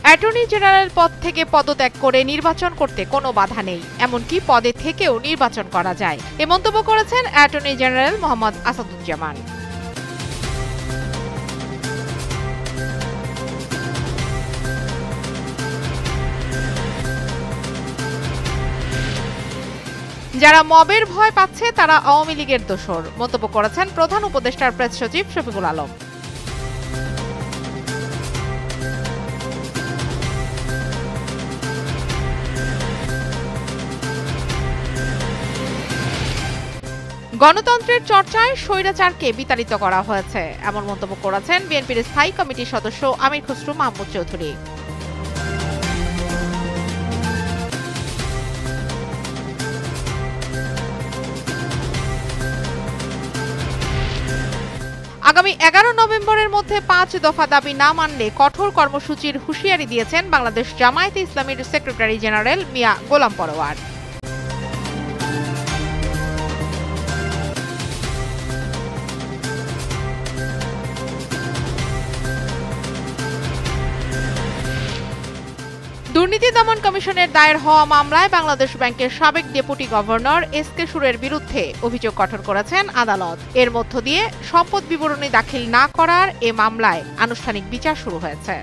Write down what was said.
Attorney general পদ থেকে পদত্যাগ করে নির্বাচন করতে কোনো বাধা নেই, এমনকি পদে থেকেও নির্বাচন করা যায়, এ মন্তব্য করেছেন অ্যাটর্নি জেনারেল মোহাম্মদ আসাদুজ্জামান। যারা মবের ভয় পাচ্ছে তারা আওয়ামী লীগের দোসর, মন্তব্য করেছেন প্রধান উপদেষ্টার প্রেস সচিব শফিকুল আলম। গণতন্ত্রের চর্চায় স্বৈরাচারকে বিতাড়িত করা হয়েছে, এমন মন্তব্য করেছেন বিএনপির স্থায়ী কমিটির সদস্য আমির খসরু মাহমুদ চৌধুরী। আগামী 11 নভেম্বরের মধ্যে 5 দফা দাবি না মানলে কঠোর কর্মসূচির হুঁশিয়ারি দিয়েছেন বাংলাদেশ জামায়াতে ইসলামীর সেক্রেটারি জেনারেল মিয়া গোলাম পরোয়ার। দুর্নীতি দমন কমিশনের দায়ের হওয়া মামলায় বাংলাদেশ ব্যাংকের সাবেক ডেপুটি গভর্নর এস.কে সুরের বিরুদ্ধে অভিযোগ গঠন করেছেন আদালত। এর মধ্য দিয়ে সম্পদ বিবরণী দাখিল না করার এ মামলায় আনুষ্ঠানিক বিচার শুরু হয়েছে।